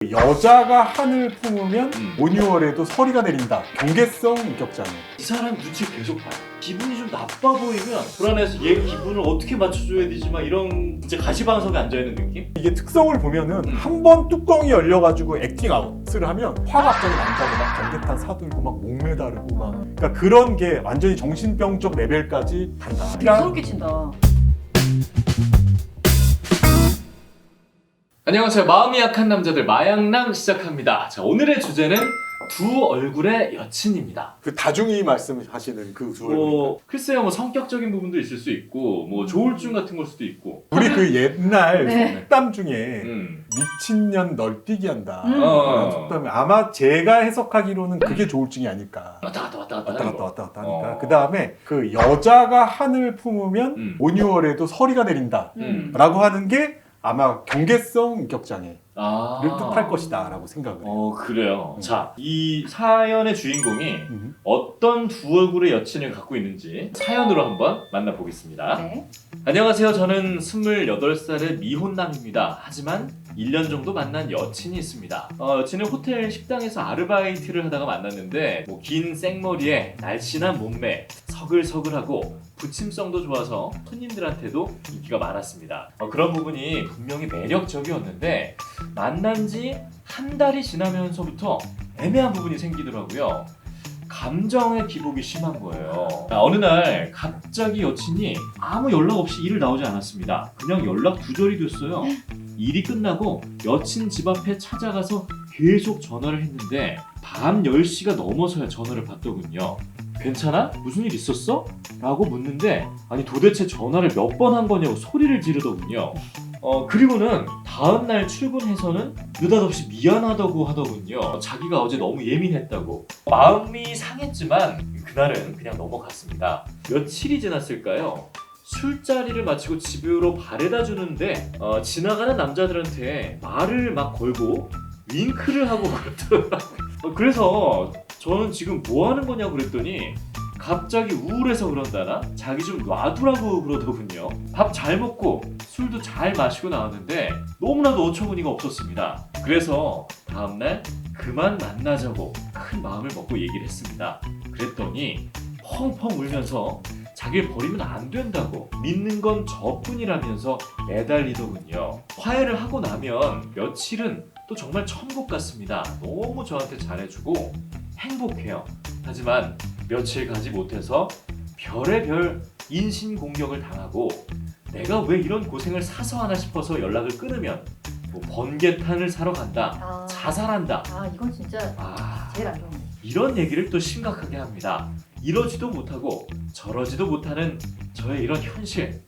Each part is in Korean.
여자가 한을 품으면 온유월에도 서리가 내린다. 경계성 인격장애. 이 사람 눈치 계속 봐요. 기분이 좀 나빠 보이면 불안해서 얘 기분을 어떻게 맞춰줘야 되지 막 이런 진짜 가시방석에 앉아있는 느낌? 이게 특성을 보면은 한 번 뚜껑이 열려가지고 액팅아웃을 하면 화가 갑자기 난다고 막 경계탄 사들고 막 목매다르고 막 그러니까 그런 게 완전히 정신병적 레벨까지 간다. 무섭게 친다. 안녕하세요. 마음이 약한 남자들 마약남 시작합니다. 자, 오늘의 주제는 두 얼굴의 여친입니다. 그 다중이 말씀하시는 그 두 얼굴. 글쎄요, 뭐 성격적인 부분도 있을 수 있고, 뭐 조울증 같은 걸 수도 있고. 우리 그 옛날 네. 속담 중에 미친년 널뛰기 한다. 속담이 아마 제가 해석하기로는 그게 조울증이 아닐까. 왔다 갔다 왔다 갔다 하니까. 그 다음에 그 여자가 한을 품으면 온유월에도 서리가 내린다. 라고 하는 게 아마 경계성 인격장애를 뜻할 것이다 라고 생각을 해요. 그래요. 자, 이 사연의 주인공이 어떤 두 얼굴의 여친을 갖고 있는지 사연으로 한번 만나보겠습니다. 네. 안녕하세요. 저는 28살의 미혼남입니다. 하지만 1년 정도 만난 여친이 있습니다. 여친은 호텔 식당에서 아르바이트를 하다가 만났는데 긴 생머리에 날씬한 몸매, 서글서글하고 부침성도 좋아서 손님들한테도 인기가 많았습니다. 그런 부분이 분명히 매력적이었는데 만난 지 한 달이 지나면서부터 애매한 부분이 생기더라고요. 감정의 기복이 심한 거예요. 어느 날 갑자기 여친이 아무 연락 없이 일을 나오지 않았습니다. 그냥 연락 두절이 됐어요. 일이 끝나고 여친 집 앞에 찾아가서 계속 전화를 했는데 밤 10시가 넘어서야 전화를 받더군요. 괜찮아? 무슨 일 있었어? 라고 묻는데 아니 도대체 전화를 몇 번 한 거냐고 소리를 지르더군요. 그리고는 다음날 출근해서는 느닷없이 미안하다고 하더군요. 자기가 어제 너무 예민했다고. 마음이 상했지만 그날은 그냥 넘어갔습니다. 며칠이 지났을까요? 술자리를 마치고 집으로 바래다 주는데 지나가는 남자들한테 말을 막 걸고 윙크를 하고 그러더라고요. 그래서 저는 지금 뭐 하는 거냐고 그랬더니 갑자기 우울해서 그런다나 자기 좀 놔두라고 그러더군요. 밥 잘 먹고 술도 잘 마시고 나왔는데 너무나도 어처구니가 없었습니다. 그래서 다음날 그만 만나자고 큰 마음을 먹고 얘기를 했습니다. 그랬더니 펑펑 울면서 자기를 버리면 안 된다고 믿는 건 저뿐이라면서 매달리더군요. 화해를 하고 나면 며칠은 또 정말 천국 같습니다. 너무 저한테 잘해주고 행복해요. 하지만 며칠 가지 못해서 별의별 인신공격을 당하고 내가 왜 이런 고생을 사서 하나 싶어서 연락을 끊으면 번개탄을 사러 간다, 자살한다. 이건 진짜 제일 안 좋은 거. 이런 얘기를 또 심각하게 합니다. 이러지도 못하고 저러지도 못하는 저의 이런 현실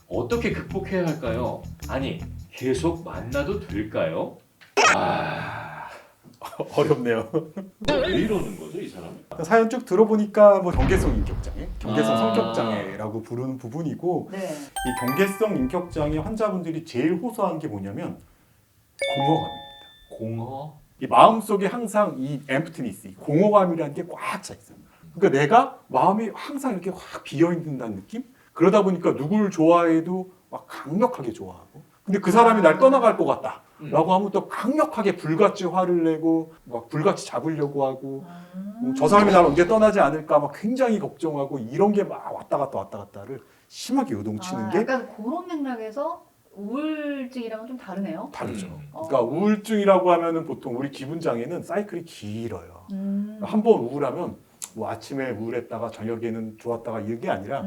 어떻게 극복해야 할까요? 아니 계속 만나도 될까요? 어렵네요. 왜 이러는 거죠 이 사람? 사연 쭉 들어보니까 경계성 인격장애, 경계성 아. 성격장애라고 부르는 부분이고 네. 이 경계성 인격장애 환자분들이 제일 호소한 게 뭐냐면 공허감입니다. 공허? 이 마음속에 항상 이 엠프티니스, 공허감이라는 게 꽉 차 있어요. 그러니까 내가 마음이 항상 이렇게 확 비어 있는다는 느낌? 그러다 보니까 누굴 좋아해도 막 강력하게 좋아하고 근데 그 사람이 날 떠나갈 것 같다 라고 하면 또 강력하게 불같이 화를 내고 막 불같이 잡으려고 하고 저 사람이 날 언제 떠나지 않을까 막 굉장히 걱정하고 이런 게 막 왔다 갔다를 심하게 요동치는 게 약간 그런 맥락에서 우울증이랑은 좀 다르네요. 다르죠. 그러니까 우울증이라고 하면은 보통 우리 기분 장애는 사이클이 길어요. 한 번 우울하면 뭐 아침에 우울했다가 저녁에는 좋았다가 이런 게 아니라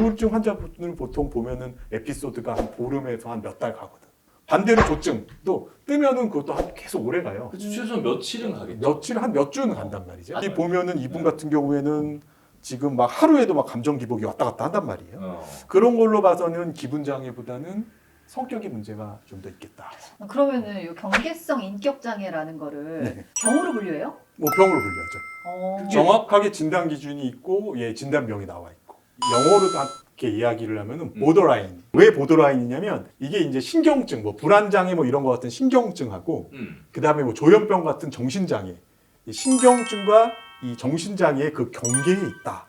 우울증 환자분을 보통 보면은 에피소드가 한 보름에서 한 몇 달 가거든. 반대로 조증도 뜨면은 그것도 계속 오래 가요. 그쵸, 최소 며칠은 가겠죠. 며칠 한 몇 주는 간단 말이죠. 이 보면은 이분 같은 경우에는 지금 막 하루에도 막 감정 기복이 왔다 갔다 한단 말이에요. 그런 걸로 봐서는 기분 장애보다는 성격의 문제가 좀 더 있겠다. 그러면은 이 경계성 인격 장애라는 거를 병으로 분류해요? 뭐 병으로 불려죠. 어. 정확하게 진단 기준이 있고 진단병이 나와 있고 영어로 이렇게 이야기를 하면은 보더라인. 왜 보더라인이냐면 이게 이제 신경증, 뭐 불안장애 뭐 이런 거 같은 신경증하고 그 다음에 뭐 조현병 같은 정신장애, 이 신경증과 이 정신장애의 그 경계에 있다.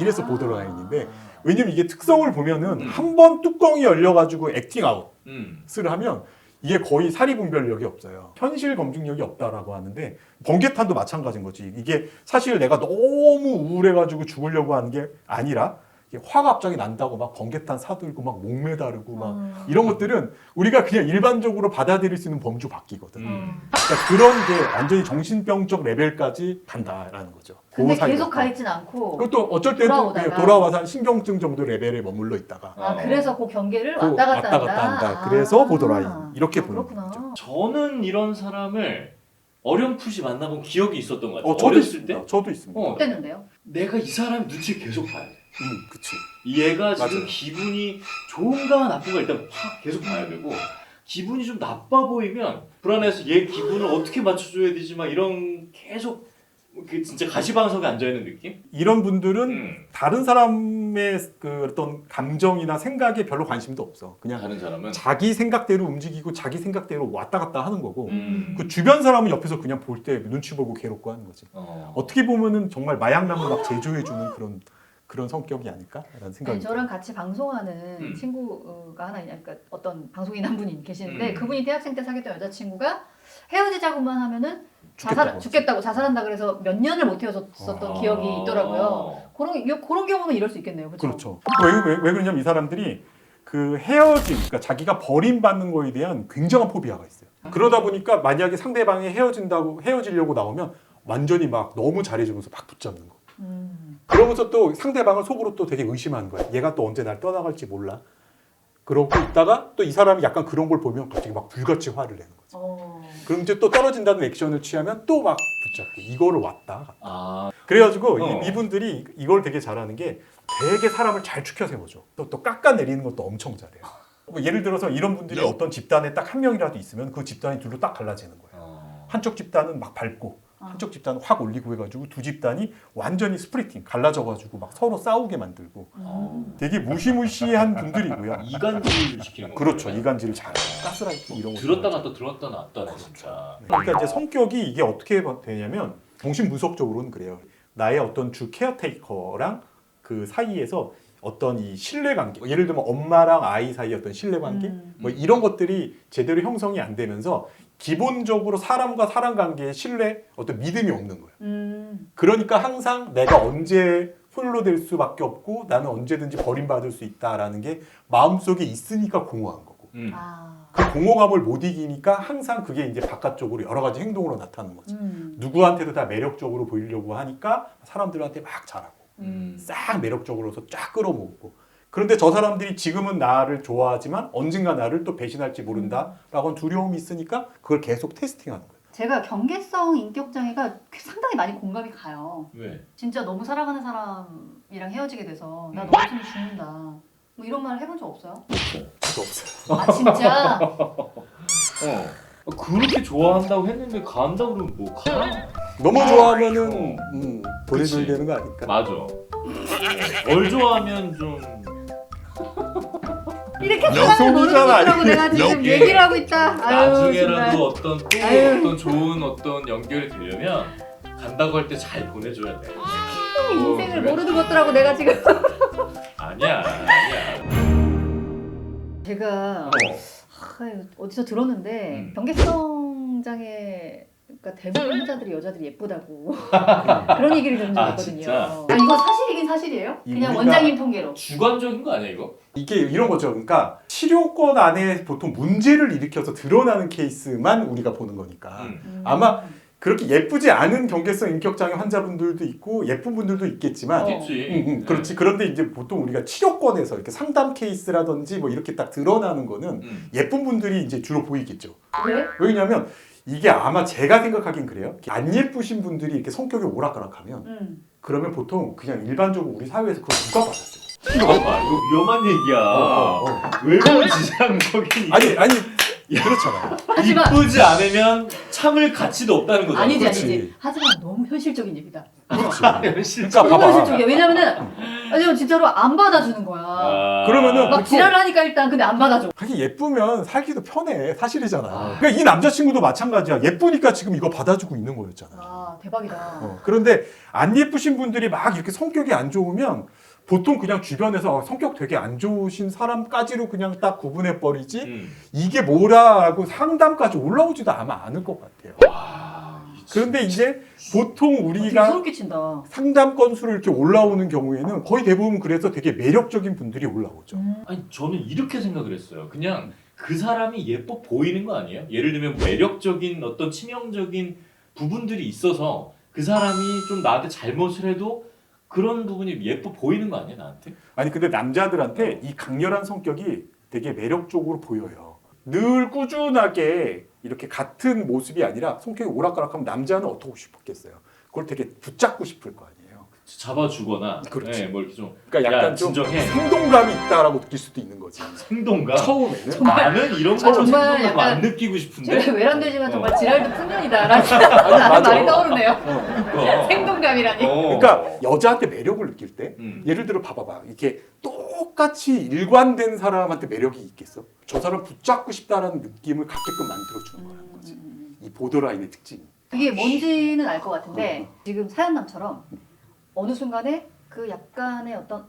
이래서 보더라인인데 왜냐면 이게 특성을 보면은 한 번 뚜껑이 열려가지고 액팅아웃을 하면 이게 거의 사리분별력이 없어요. 현실 검증력이 없다라고 하는데 번개탄도 마찬가지인 거지. 이게 사실 내가 너무 우울해가지고 죽으려고 하는 게 아니라 이게 화가 갑자기 난다고 막 번개탄 사들고 막 목매다르고 막 이런 것들은 우리가 그냥 일반적으로 받아들일 수 있는 범주 밖이거든. 그러니까 그런 게 완전히 정신병적 레벨까지 간다라는 거죠. 근데 그 사이가. 계속 가 있진 않고. 그것도 어쩔 때는 돌아오다가. 돌아와서 한 신경증 정도 레벨에 머물러 있다가 아, 그래서 그 경계를 그 왔다 갔다 한다. 그래서 보더라인 이렇게 보는 그렇구나. 거죠. 저는 이런 사람을 어렴풋이 만나본 기억이 있었던 것 같아요. 저도 어렸을 있습니다. 때 저도 있습니다. 어땠는데요? 내가 이 사람 눈치를 계속 봐야 돼. 그치. 얘가 지금 맞아요. 기분이 좋은가 나쁜가 일단 확 계속 봐야 되고 기분이 좀 나빠 보이면 불안해서 얘 기분을 어떻게 맞춰줘야 되지 막 이런 계속 그 진짜 가시방석에 앉아있는 느낌? 이런 분들은 다른 사람의 그 어떤 감정이나 생각에 별로 관심도 없어. 그냥 다른 사람은 자기 생각대로 움직이고 자기 생각대로 왔다 갔다 하는 거고 그 음. 주변 사람은 옆에서 그냥 볼 때 눈치 보고 괴롭고 하는 거지. 어. 어떻게 보면은 정말 마약남을 막 제조해주는 그런 성격이 아닐까라는 생각이 아니, 저랑 같이 방송하는 친구가 하나 있냐, 그러니까 어떤 방송인 한 분이 계시는데 그분이 대학생 때 사귀었던 여자친구가 헤어지자고만 하면은 죽겠다고 자살한다 그래서 몇 년을 못 헤어졌었던 기억이 있더라고요. 그런 경우는 이럴 수 있겠네요. 그렇죠? 그렇죠. 왜 그러냐면 이 사람들이 그 헤어짐, 그러니까 자기가 버림받는 거에 대한 굉장한 포비아가 있어요. 그러다 보니까 만약에 상대방이 헤어지려고 나오면 완전히 막 너무 잘해주면서 막 붙잡는 거. 그러면서 또 상대방을 속으로 또 되게 의심하는 거야. 얘가 또 언제 날 떠나갈지 몰라. 그러고 있다가 또 이 사람이 약간 그런 걸 보면 갑자기 막 불같이 화를 내는 거지. 그럼 이제 또 떨어진다는 액션을 취하면 또 막 붙잡고 이거를 왔다 갔다. 그래가지고 이분들이 이걸 되게 잘하는 게 되게 사람을 잘 추켜 세워줘. 또 깎아내리는 것도 엄청 잘해요. 뭐 예를 들어서 이런 분들이 어떤 집단에 딱 한 명이라도 있으면 그 집단이 둘로 딱 갈라지는 거예요. 한쪽 집단은 막 밟고 한쪽 집단은 확 올리고 해가지고 두 집단이 완전히 스플리팅 갈라져가지고 막 서로 싸우게 만들고 되게 무시무시한 분들이고요. 이간질을 시키는 거예요. 그렇죠. 이간질을 잘해요. 가스라이팅 이런 거. 들었다 놨다 들었다 놨다 진짜. 그러니까 이제 성격이 이게 어떻게 되냐면 정신분석적으로는 그래요. 나의 어떤 주 케어테이커랑 그 사이에서 어떤 이 신뢰관계, 예를 들면 엄마랑 아이 사이의 어떤 신뢰관계, 뭐 이런 것들이 제대로 형성이 안 되면서 기본적으로 사람과 사람 관계에 신뢰, 어떤 믿음이 없는 거예요. 그러니까 항상 내가 언제 홀로 될 수밖에 없고 나는 언제든지 버림받을 수 있다라는 게 마음속에 있으니까 공허한 거고. 그 공허감을 못 이기니까 항상 그게 이제 바깥쪽으로 여러 가지 행동으로 나타나는 거지. 누구한테도 다 매력적으로 보이려고 하니까 사람들한테 막 잘하고 싹 매력적으로서 쫙 끌어모으고. 그런데 저 사람들이 지금은 나를 좋아하지만 언젠가 나를 또 배신할지 모른다라고 두려움이 있으니까 그걸 계속 테스팅하는 거예요. 제가 경계성 인격장애가 상당히 많이 공감이 가요. 왜? 진짜 너무 사랑하는 사람이랑 헤어지게 돼서 나 너 없으면 죽는다. 뭐 이런 말 해본 적 없어요? 저도 없어요. 아 진짜? 그렇게 좋아한다고 했는데 간다 그러면 뭐 가? 너무 좋아하면은 보내줘야 그치. 되는 거 아닐까? 맞아. 덜 좋아하면 좀 이렇게 사랑을 모르는 것이라고 내가 지금 얘기를 하고 있다. 아유, 나중에라도 어떤 또 아유. 어떤 좋은 어떤 연결이 되려면 간다고 할 때 잘 보내줘야 돼. 인생을 그래? 모르는 것들하고 내가 지금 아니야. 제가 어디서 들었는데 경계성 장애가 대부분 환자들이 여자들이 예쁘다고 그런 얘기를 들은 적이 있거든요. 진짜? 이거 사실이긴 사실이에요? 그냥 우리가- 원장님 통계로. 주관적인 거 아니야 이거? 이게 이런 거죠. 그러니까 치료권 안에 보통 문제를 일으켜서 드러나는 케이스만 우리가 보는 거니까 아마 그렇게 예쁘지 않은 경계성 인격장애 환자분들도 있고 예쁜 분들도 있겠지만 있겠지. 그렇지. 그런데 이제 보통 우리가 치료권에서 이렇게 상담 케이스라든지 뭐 이렇게 딱 드러나는 거는 예쁜 분들이 이제 주로 보이겠죠. 왜? 왜냐면 이게 아마 제가 생각하긴 그래요. 안 예쁘신 분들이 이렇게 성격이 오락가락하면 그러면 보통 그냥 일반적으로 우리 사회에서 그걸 누가 받았어요. 잠깐만 이거 위험한 얘기야. 외모 지상적인 아니 그렇잖아요. 하지만 이쁘지 않으면 참을 가치도 없다는 거잖아. 아니지 그렇지. 아니지. 하지만 너무 현실적인 얘기다. 실제. 그러니까 너무 봐봐. 현실적이야. 왜냐면 진짜로 안 받아주는 거야. 그러면은 막 지랄을 하니까 일단 근데 안 받아줘. 하긴 예쁘면 살기도 편해. 사실이잖아. 그러니까 이 남자친구도 마찬가지야. 예쁘니까 지금 이거 받아주고 있는 거였잖아. 아 대박이다. 그런데 안 예쁘신 분들이 막 이렇게 성격이 안 좋으면 보통 그냥 주변에서 성격 되게 안 좋으신 사람까지로 그냥 딱 구분해 버리지 이게 뭐라고 상담까지 올라오지도 아마 않을 것 같아요. 그런데 이제 보통 되게 우리가 소름 끼친다. 상담 건수를 이렇게 올라오는 경우에는 거의 대부분 그래서 되게 매력적인 분들이 올라오죠. 아니 저는 이렇게 생각을 했어요. 그냥 그 사람이 예뻐 보이는 거 아니에요? 예를 들면 매력적인 어떤 치명적인 부분들이 있어서 그 사람이 좀 나한테 잘못을 해도 그런 부분이 예뻐 보이는 거 아니야 나한테? 아니 근데 남자들한테 이 강렬한 성격이 되게 매력적으로 보여요. 늘 꾸준하게 이렇게 같은 모습이 아니라 성격이 오락가락하면 남자는 어떻게 싶었겠어요? 그걸 되게 붙잡고 싶을 거 아니에요. 잡아주거나 그렇지. 네, 뭐 이렇게 좀 그러니까 약간 야, 좀 진정해. 생동감이 있다라고 느낄 수도 있는 거지. 생동감. 처음에는. 나는 이런 거 정말 생동감 약간 안 느끼고 싶은데. 제가 외람되지만 정말 어. 지랄도 풍년이다라는 맞아. 말이 떠오르네요. 어. 생동감이라니. 그러니까 여자한테 매력을 느낄 때 음. 예를 들어 봐봐봐 이렇게 똑같이 일관된 사람한테 매력이 있겠어? 저 사람 붙잡고 싶다라는 느낌을 갖게끔 만들어주는 거라는 거지. 이 보더라인의 특징. 그게 뭔지는 알 것 같은데 지금 사연남처럼 어느 순간에 그 약간의 어떤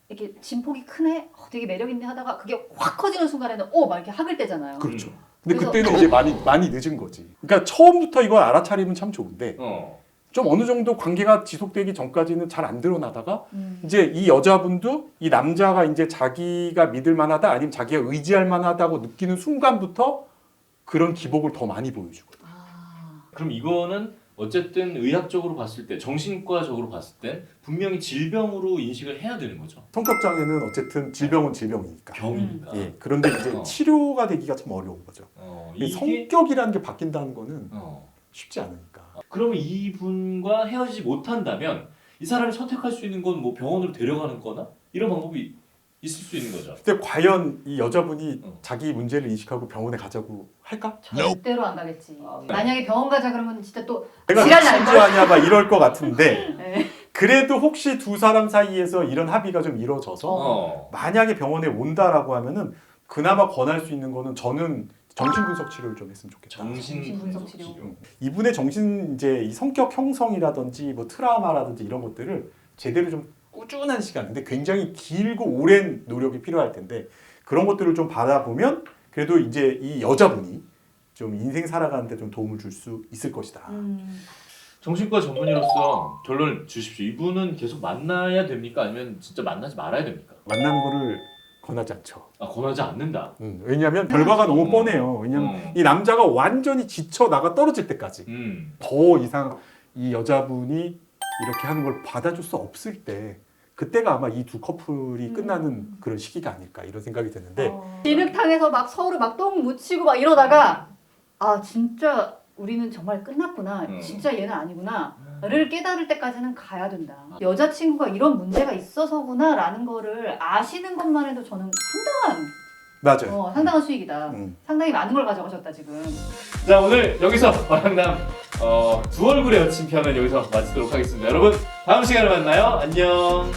이렇게 진폭이 크네, 되게 매력 있네 하다가 그게 확 커지는 순간에는 막 이렇게 학을 떼잖아요. 그렇죠. 근데 그래서- 그때는 이제 많이 늦은 거지. 그러니까 처음부터 이걸 알아차리면 참 좋은데 좀 어느 정도 관계가 지속되기 전까지는 잘 안 드러나다가 이제 이 여자분도 이 남자가 이제 자기가 믿을 만하다 아니면 자기가 의지할 만하다고 느끼는 순간부터 그런 기복을 더 많이 보여주거든. 그럼 이거는 어쨌든 의학적으로 봤을 때, 정신과적으로 봤을 때 분명히 질병으로 인식을 해야 되는 거죠. 성격 장애는 어쨌든 질병은 질병이니까. 병이니까. 예. 그런데 이제 치료가 되기가 참 어려운 거죠. 이 이게 성격이라는 게 바뀐다는 거는 쉽지 않으니까. 그러면 이분과 헤어지지 못한다면 이 사람이 선택할 수 있는 건 뭐 병원으로 데려가는 거나 이런 방법이 있을 수 있는 거죠. 근데 과연 이 여자분이 어. 자기 문제를 인식하고 병원에 가자고 할까? 절대로 안 가겠지. 네. 만약에 병원 가자 그러면 진짜 또 내가 지랄 날 미친지 걸. 아냐 막 이럴 것 같은데 네. 그래도 혹시 두 사람 사이에서 이런 합의가 좀 이루어져서 만약에 병원에 온다라고 하면은 그나마 권할 수 있는 거는 저는 정신분석 치료를 좀 했으면 좋겠다. 정신분석 치료. 이분의 정신 이제 이 성격 형성이라든지 뭐 트라우마라든지 이런 것들을 제대로 좀 꾸준한 시간, 근데 굉장히 길고 오랜 노력이 필요할 텐데 그런 것들을 좀 받아보면 그래도 이제 이 여자분이 좀 인생 살아가는데 좀 도움을 줄 수 있을 것이다. 정신과 전문의로서 결론을 주십시오. 이분은 계속 만나야 됩니까? 아니면 진짜 만나지 말아야 됩니까? 만나는 거를 권하지 않죠. 권하지 않는다. 왜냐하면 결과가 너무 뻔해요. 왜냐하면 이 남자가 완전히 지쳐 나가 떨어질 때까지 더 이상 이 여자분이 이렇게 하는 걸 받아줄 수 없을 때 그때가 아마 이 두 커플이 끝나는 그런 시기가 아닐까 이런 생각이 드는데 진흙탕에서 막 서로 막 똥 묻히고 막 이러다가 진짜 우리는 정말 끝났구나. 진짜 얘는 아니구나를 깨달을 때까지는 가야 된다. 여자친구가 이런 문제가 있어서구나 라는 거를 아시는 것만 해도 저는 맞아요. 상당한 수익이다. 상당히 많은 걸 가져가셨다 지금. 자, 오늘 여기서 화랑남 두 얼굴의 여친 편은 여기서 마치도록 하겠습니다. 여러분 다음 시간에 만나요. 안녕.